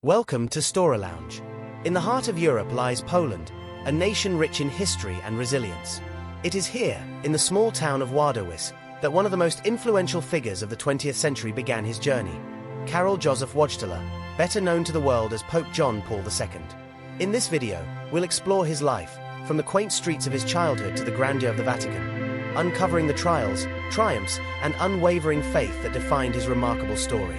Welcome to Story Lounge. In the heart of Europe lies Poland, a nation rich in history and resilience. It is here, in the small town of Wadowice, that one of the most influential figures of the 20th century began his journey, Karol Józef Wojtyła, better known to the world as Pope John Paul II. In this video, we'll explore his life, from the quaint streets of his childhood to the grandeur of the Vatican, uncovering the trials, triumphs, and unwavering faith that defined his remarkable story.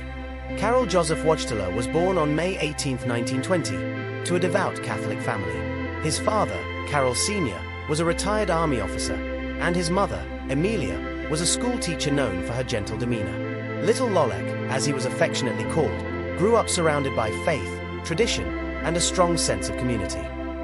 Karol Józef Wojtyła was born on May 18, 1920, to a devout Catholic family. His father, Karol Sr., was a retired army officer, and his mother, Emilia, was a school teacher known for her gentle demeanor. Little Lolek, as he was affectionately called, grew up surrounded by faith, tradition, and a strong sense of community.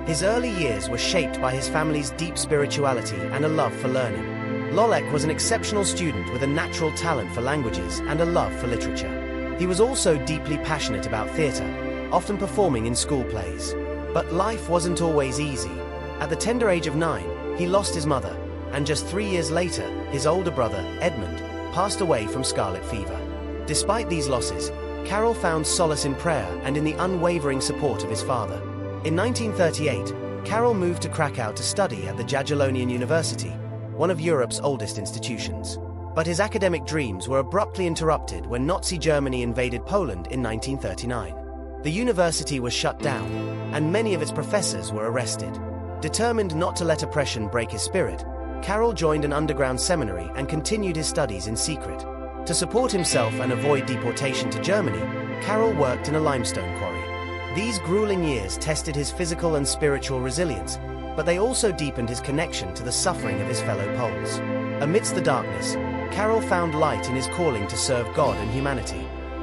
His early years were shaped by his family's deep spirituality and a love for learning. Lolek was an exceptional student with a natural talent for languages and a love for literature. He was also deeply passionate about theatre, often performing in school plays. But life wasn't always easy. At the tender age of 9, he lost his mother, and just 3 years later, his older brother, Edmund, passed away from scarlet fever. Despite these losses, Karol found solace in prayer and in the unwavering support of his father. In 1938, Karol moved to Krakow to study at the Jagiellonian University, one of Europe's oldest institutions. But his academic dreams were abruptly interrupted when Nazi Germany invaded Poland in 1939. The university was shut down, and many of its professors were arrested. Determined not to let oppression break his spirit, Karol joined an underground seminary and continued his studies in secret. To support himself and avoid deportation to Germany, Karol worked in a limestone quarry. These grueling years tested his physical and spiritual resilience, but they also deepened his connection to the suffering of his fellow Poles. Amidst the darkness, Karol found light in his calling to serve God and humanity.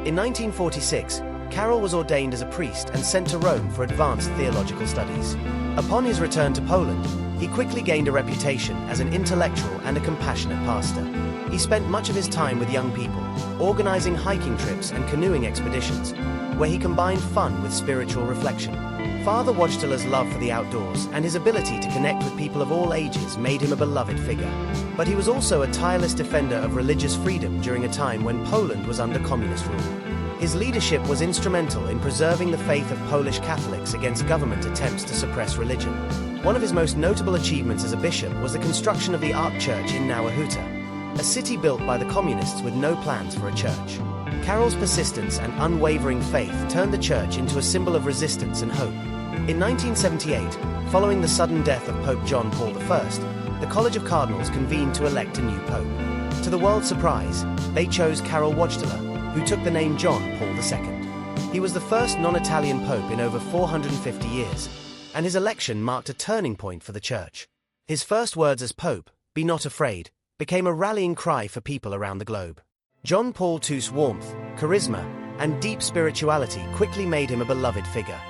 In 1946, Karol was ordained as a priest and sent to Rome for advanced theological studies. Upon his return to Poland, he quickly gained a reputation as an intellectual and a compassionate pastor. He spent much of his time with young people, organizing hiking trips and canoeing expeditions, where he combined fun with spiritual reflection. Father Wojtyła's love for the outdoors and his ability to connect with people of all ages made him a beloved figure. But he was also a tireless defender of religious freedom during a time when Poland was under communist rule. His leadership was instrumental in preserving the faith of Polish Catholics against government attempts to suppress religion. One of his most notable achievements as a bishop was the construction of the Ark Church in Nowa Huta, a city built by the communists with no plans for a church. Karol's persistence and unwavering faith turned the church into a symbol of resistance and hope. In 1978, following the sudden death of Pope John Paul I, the College of Cardinals convened to elect a new pope. To the world's surprise, they chose Karol Wojtyła, who took the name John Paul II. He was the first non-Italian pope in over 450 years, and his election marked a turning point for the church. His first words as pope, "Be not afraid," became a rallying cry for people around the globe. John Paul II's warmth, charisma, and deep spirituality quickly made him a beloved figure.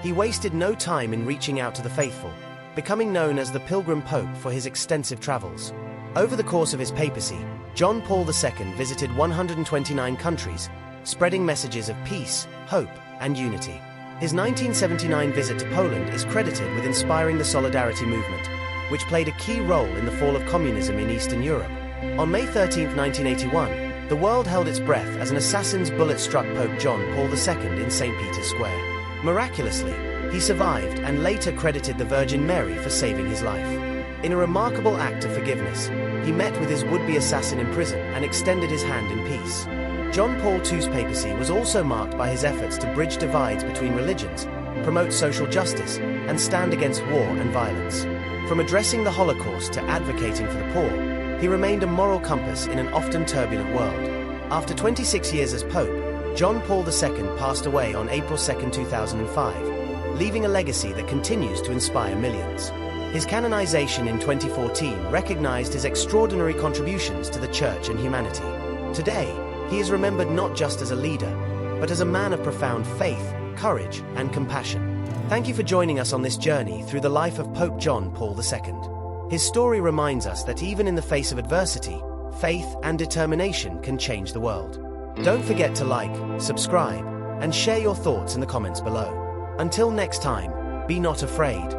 He wasted no time in reaching out to the faithful, becoming known as the Pilgrim Pope for his extensive travels. Over the course of his papacy, John Paul II visited 129 countries, spreading messages of peace, hope, and unity. His 1979 visit to Poland is credited with inspiring the Solidarity movement, which played a key role in the fall of communism in Eastern Europe. On May 13, 1981, the world held its breath as an assassin's bullet struck Pope John Paul II in St. Peter's Square. Miraculously, he survived and later credited the Virgin Mary for saving his life. In a remarkable act of forgiveness, he met with his would-be assassin in prison and extended his hand in peace. John Paul II's papacy was also marked by his efforts to bridge divides between religions, promote social justice, and stand against war and violence. From addressing the Holocaust to advocating for the poor, he remained a moral compass in an often turbulent world. After 26 years as Pope, John Paul II passed away on April 2, 2005, leaving a legacy that continues to inspire millions. His canonization in 2014 recognized his extraordinary contributions to the Church and humanity. Today, he is remembered not just as a leader, but as a man of profound faith, courage, and compassion. Thank you for joining us on this journey through the life of Pope John Paul II. His story reminds us that even in the face of adversity, faith and determination can change the world. Don't forget to like, subscribe, and share your thoughts in the comments below. Until next time, be not afraid.